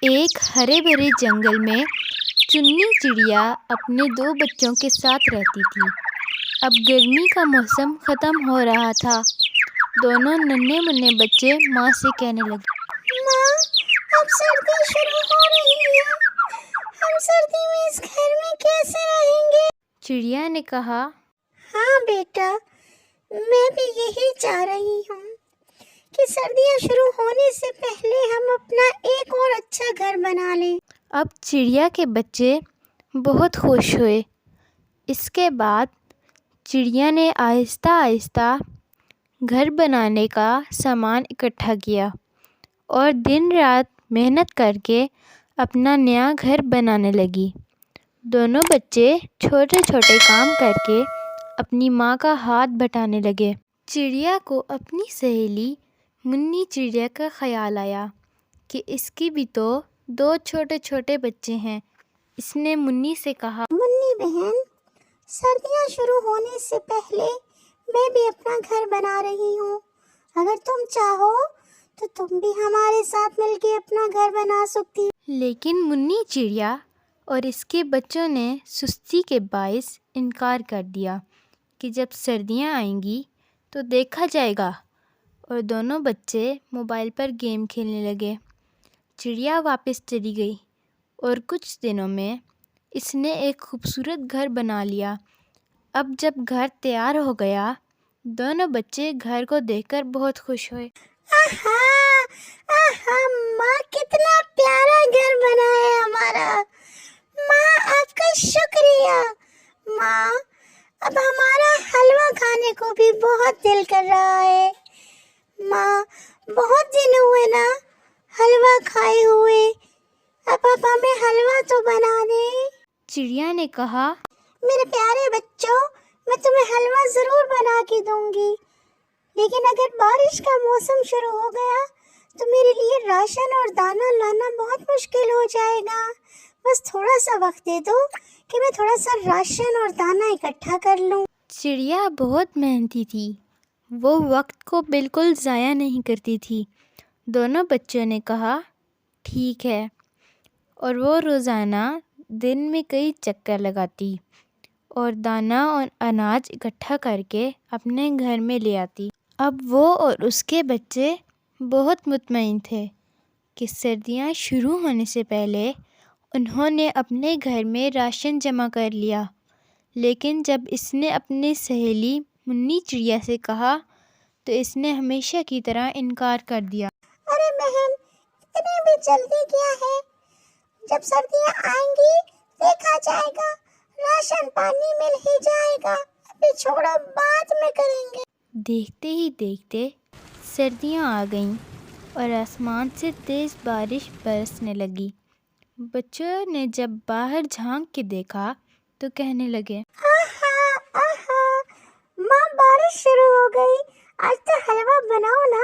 ایک ہرے بھرے جنگل میں چننی چڑیا اپنے دو بچوں کے ساتھ رہتی تھی۔ اب گرمی کا موسم ختم ہو رہا تھا۔ دونوں ننھے منھے بچے ماں سے کہنے لگے، ماں، اب سردی شروع ہو رہی ہے، ہم سردی میں اس گھر میں کیسے رہیں گے؟ چڑیا نے کہا، ہاں بیٹا، میں بھی یہی چاہ رہی ہوں کہ سردیاں شروع ہونے سے پہلے ہم اپنا ایک اور اچھا گھر بنا لیں۔ اب چڑیا کے بچے بہت خوش ہوئے۔ اس کے بعد چڑیا نے آہستہ آہستہ گھر بنانے کا سامان اکٹھا کیا اور دن رات محنت کر کے اپنا نیا گھر بنانے لگی۔ دونوں بچے چھوٹے چھوٹے کام کر کے اپنی ماں کا ہاتھ بٹانے لگے۔ چڑیا کو اپنی سہیلی منی چڑیا کا خیال آیا کہ اس کی بھی تو دو چھوٹے چھوٹے بچے ہیں۔ اس نے منی سے کہا، منی بہن، سردیاں شروع ہونے سے پہلے میں بھی اپنا گھر بنا رہی ہوں۔ اگر تم چاہو تو تم بھی ہمارے ساتھ مل کے اپنا گھر بنا سکتی۔ لیکن منی چڑیا اور اس کے بچوں نے سستی کے باعث انکار کر دیا کہ جب سردیاں آئیں گی تو دیکھا جائے گا، اور دونوں بچے موبائل پر گیم کھیلنے لگے۔ چڑیا واپس چلی گئی اور کچھ دنوں میں اس نے ایک خوبصورت گھر بنا لیا۔ اب جب گھر تیار ہو گیا، دونوں بچے گھر کو دیکھ کر بہت خوش ہوئے۔ آہا آہا، ماں کتنا پیارا گھر بنا ہے ہمارا۔ ماں، آپ کا شکریہ۔ ماں، اب ہمارا حلوہ کھانے کو بھی بہت دل کر رہا ہے۔ ماں، بہت دن ہوئے نا حلوہ کھائے ہوئے، اب آپ ہمیں حلوہ تو بنا دیں۔ چڑیا نے کہا، میرے پیارے بچوں، میں تمہیں حلوہ ضرور بنا کے دوں گی، لیکن اگر بارش کا موسم شروع ہو گیا تو میرے لیے راشن اور دانہ لانا بہت مشکل ہو جائے گا۔ بس تھوڑا سا وقت دے دو کہ میں تھوڑا سا راشن اور دانہ اکٹھا کر لوں۔ چڑیا بہت محنتی تھی، وہ وقت کو بالکل ضائع نہیں کرتی تھی۔ دونوں بچوں نے کہا، ٹھیک ہے، اور وہ روزانہ دن میں کئی چکر لگاتی اور دانہ اور اناج اکٹھا کر کے اپنے گھر میں لے آتی۔ اب وہ اور اس کے بچے بہت مطمئن تھے کہ سردیاں شروع ہونے سے پہلے انہوں نے اپنے گھر میں راشن جمع کر لیا۔ لیکن جب اس نے اپنی سہیلی منی چڑیا سے کہا تو اس نے ہمیشہ کی طرح انکار کر دیا۔ ارے بہن، اتنی بھی جلدی کیا ہے؟ جب سردیاں آئیں گی دیکھا جائے گا، راشن پانی مل ہی جائے گا، ابھی چھوڑو، بعد میں کریں گے۔ دیکھتے ہی دیکھتے سردیاں آ گئیں اور آسمان سے تیز بارش برسنے لگی۔ بچوں نے جب باہر جھانک کے دیکھا تو کہنے لگے، آہا آہا، ماں، بارش شروع ہو گئی، آج تو حلوہ بناؤ نا۔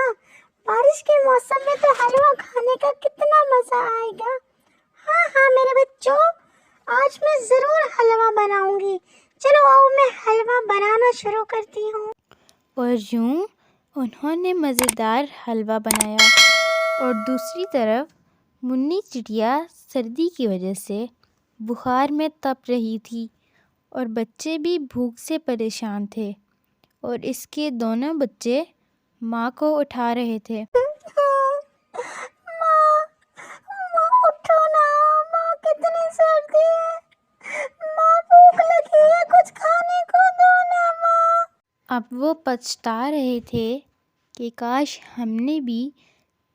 بارش کے موسم میں تو حلوہ کھانے کا کتنا مزہ آئے گا۔ ہاں ہاں میرے بچوں، آج میں ضرور حلوہ بناؤں گی۔ چلو آؤ، میں حلوہ بنانا شروع کرتی ہوں۔ اور یوں انہوں نے مزیدار حلوہ بنایا، اور دوسری طرف منی چڑیا سردی کی وجہ سے بخار میں تپ رہی تھی اور بچے بھی بھوک سے پریشان تھے، اور اس کے دونوں بچے ماں کو اٹھا رہے تھے۔ ماں، ماں اٹھو نا، ماں کتنی سردی ہے، ماں بھوک لگی ہے، کچھ کھانے کو دو نا ماں۔ اب وہ پچھتا رہے تھے کہ کاش ہم نے بھی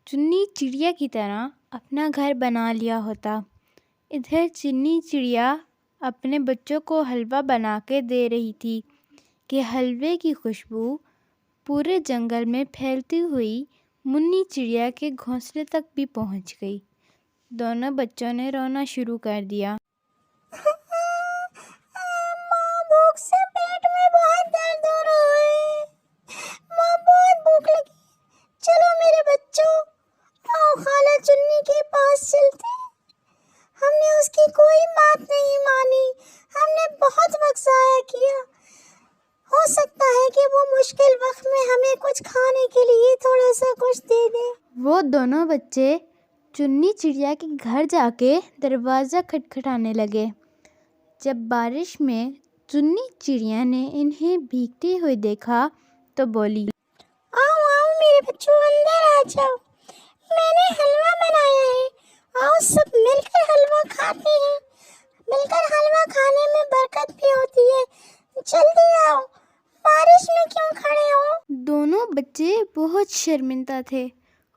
چننی چڑیا کی طرح اپنا گھر بنا لیا ہوتا۔ ادھر چننی چڑیا اپنے بچوں کو حلوہ بنا کے دے رہی تھی کہ حلوے کی خوشبو پورے جنگل میں پھیلتی ہوئی منی چڑیا کے گھونسلے تک بھی پہنچ گئی۔ دونوں بچوں نے رونا شروع کر دیا۔ ماں، بھوک سے پیٹ میں بہت درد ہو رہا ہے، ماں بہت بھوک لگی ہے۔ چلو میرے بچوں، آؤ خالہ چننی کے پاس چلتے ہیں۔ ہم نے اس کی کوئی بات نہیں مانی، ہم نے بہت وقت ضائع کیا۔ ہو سکتا ہے کہ وہ مشکل وقت میں ہمیں کچھ کھانے کے لیے تھوڑا سا کچھ دے دے۔ وہ دونوں بچے چننی چڑیا کے گھر جا کے دروازہ کھٹکھٹانے لگے۔ جب بارش میں چننی چڑیا نے انہیں بھیگتے ہوئے دیکھا تو بولی، آؤ آؤ میرے بچوں، اندر آ جاؤ، میں نے حلوہ بنایا ہے، آؤ سب مل کر حلوہ کھاتے ہیں، مل کر حلوہ کھانے میں برکت بھی ہوتی ہے، جلدی آؤ، بارش میں کیوں کھڑے ہو؟ دونوں بچے بہت شرمندہ تھے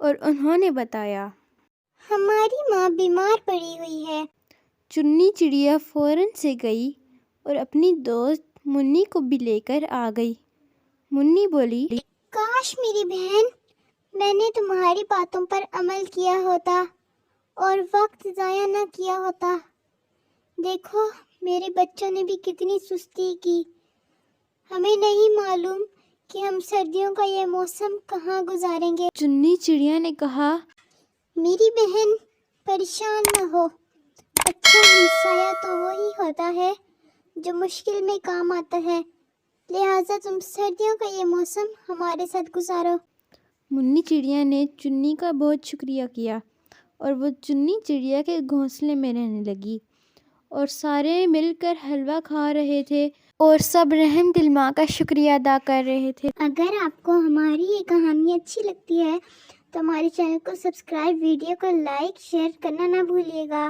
اور انہوں نے بتایا، ہماری ماں بیمار پڑی ہوئی ہے۔ چننی چڑیا فوراً سے گئی اور اپنی دوست منی کو بھی لے کر آ گئی۔ منی بولی، کاش میری بہن، میں نے تمہاری باتوں پر عمل کیا ہوتا اور وقت ضائع نہ کیا ہوتا۔ دیکھو میرے بچوں نے بھی کتنی سستی کی، ہمیں نہیں معلوم کہ ہم سردیوں کا یہ موسم کہاں گزاریں گے۔ چننی چڑیا نے کہا، میری بہن پریشان نہ ہو، اچھا ہمسایہ تو وہی ہوتا ہے جو مشکل میں کام آتا ہے، لہٰذا تم سردیوں کا یہ موسم ہمارے ساتھ گزارو۔ منی چڑیا نے چننی کا بہت شکریہ کیا اور وہ چننی چڑیا کے گھونسلے میں رہنے لگی اور سارے مل کر حلوہ کھا رہے تھے اور سب رحم دل ماں کا شکریہ ادا کر رہے تھے۔ اگر آپ کو ہماری یہ کہانی اچھی لگتی ہے تو ہمارے چینل کو سبسکرائب، ویڈیو کو لائک، شیئر کرنا نہ بھولیے گا۔